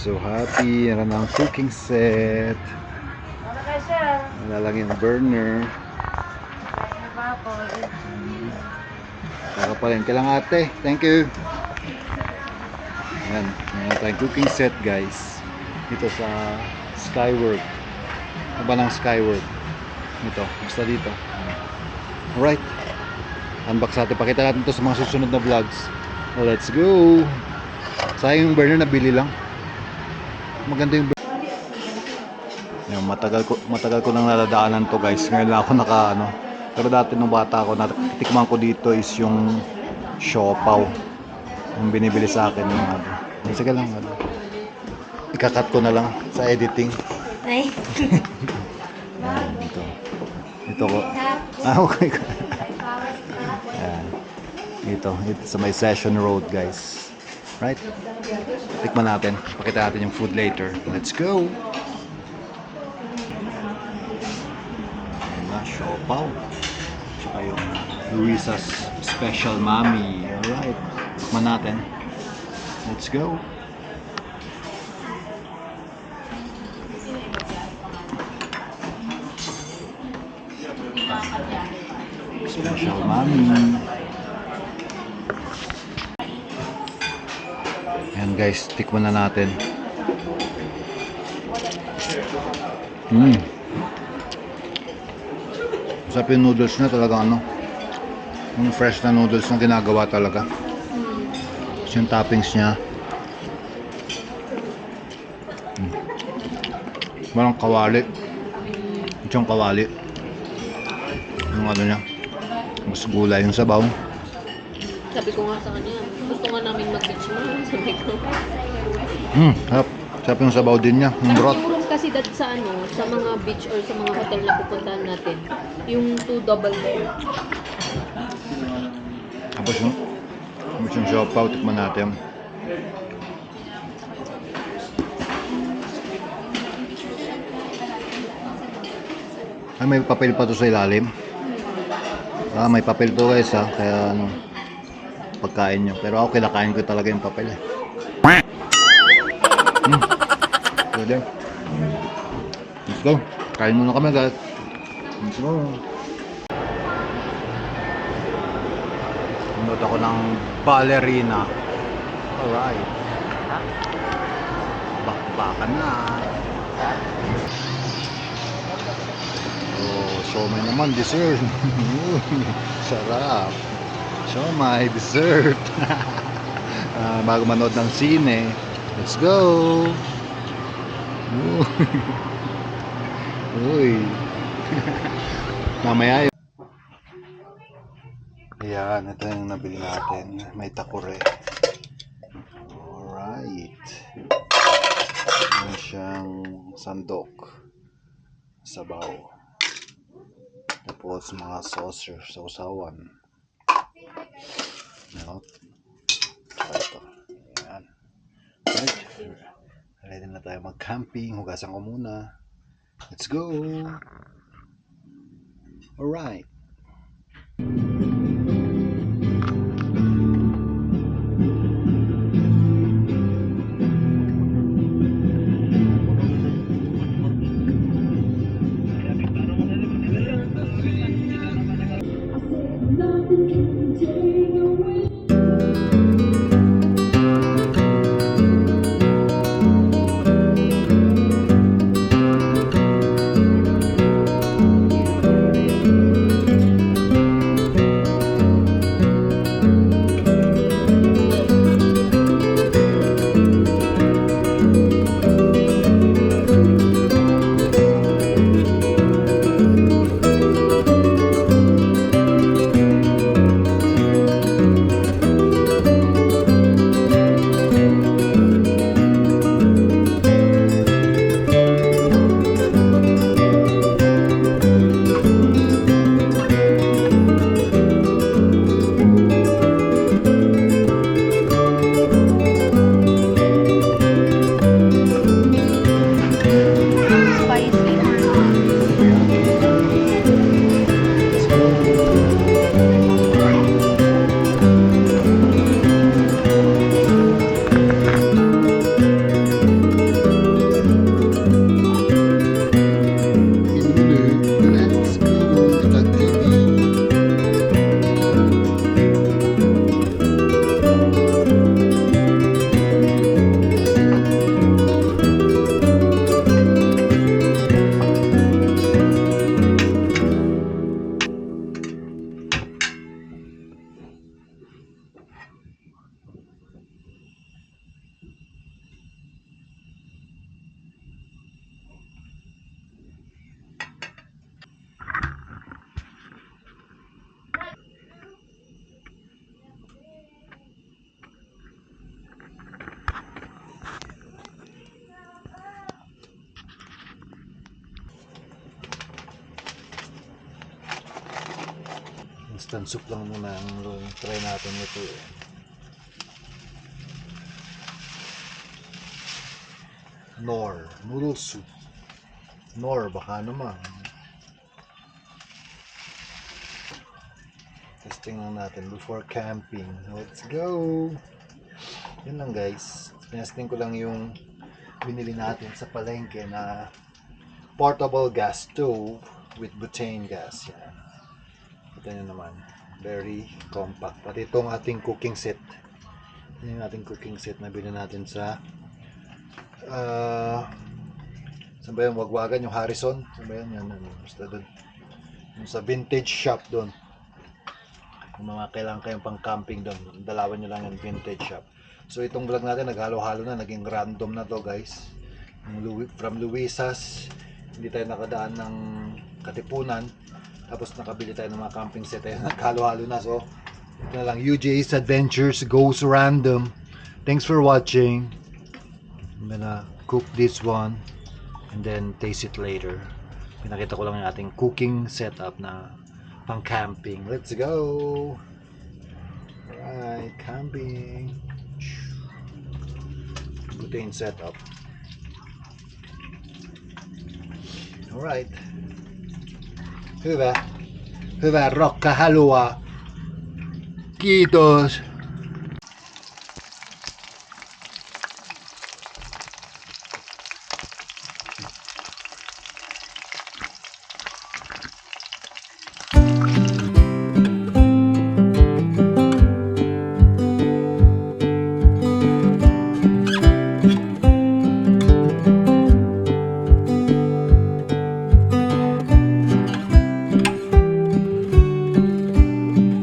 So happy. Meron ng cooking set. Wala lang yung burner. Saka pa rin. Kailangan ate. Thank you. Ayan. Meron tayong cooking set guys. Dito sa Skywork. Ano ba ng Skywork? Ito. Basta dito. Alright. Unbox natin. Pakita natin ito sa mga susunod na vlogs. Let's go. Sayang yung burner, nabili lang. Maganda yung burner. Yung matagal ko nang nadadaanan to guys. Ngayon lang ako pero dati nung bata ako, natitikman ko dito is yung siopaw. Yung binibili sa akin yung sige lang. Ikakat ko na lang sa editing. Ay. Ito ko. Okay. Ayan. Ito sa may Session Road guys. Right? Tikman natin. Pakita natin yung food later. Let's go! Ayan na, siopaw. Tsaka yung Luisa's Special Mami. Alright. Tikman natin. Let's go! Special Mami. Ayan guys, tikman na natin. Masarap yung noodles na talaga yung fresh na noodles na ginagawa talaga. Tapos yung toppings niya. Walang kawali. Ito yung kawali. Yung niya. Mas gulay yung sabaw. Sabi ko nga sa kanya, gusto nga namin mag-beach mo. Sabi ko. Sarap. Sarap yung sabaw din niya. Yung broth. Yung room kasi sa sa mga beach or sa mga hotel na pupuntahan natin. Yung 2 double bed. Tapos yung siopaw, tikman natin. Ay, may papel pa to sa ilalim. May papel to guys kaya pagkain nyo. Pero ako kinakain ko talaga yung papel Pwede. Let's go. Kain muna kami guys. Let's go. Pinod ako ng ballerina. Alright. Bakbakan na. Siomai naman, dessert. Sarap. Siomai, dessert. Bago manood ng sine. Let's go. Uy. Mamaya yun. Ayan, ito yung nabili natin. May takore. Alright. Ayan siyang sandok. Sabaw. Tapos mga saucer sa usawan. Tsaka ito. Ayan. Right. Ready na tayo mag-camping. Hugasan ko muna. Let's go! Alright. Instant soup lang muna ang try natin ito. Nor, noodle soup. Nor, baka naman. Testing lang natin before camping. Let's go! Yun lang guys. Testing ko lang yung binili natin sa palengke na portable gas stove with butane gas. Yan. Ito nyo naman. Very compact. Pati itong ating cooking set. Ito yung ating cooking set na binili natin sa saan ba yung wagwagan? Yung Harrison? Saan ba yan? Yan. Basta doon. Yung sa vintage shop doon. Kung mga kailangan kayong pang camping doon, dalawan nyo lang yung vintage shop. So itong vlog natin naghalo-halo na, naging random na to guys. From Luisas, hindi tayo nakadaan ng Katipunan, tapos nakabili tayo ng mga camping set, tayo naghalo-halo na. So ito na lang, UJ's Adventures Goes Random. Thanks for watching. I'm gonna cook this one and then taste it later. Pinakita ko lang yung ating cooking setup na pang camping. Let's go! Alright, camping. Butane setup. Alright. Hyvä. Hyvää rokkahalua. Kiitos.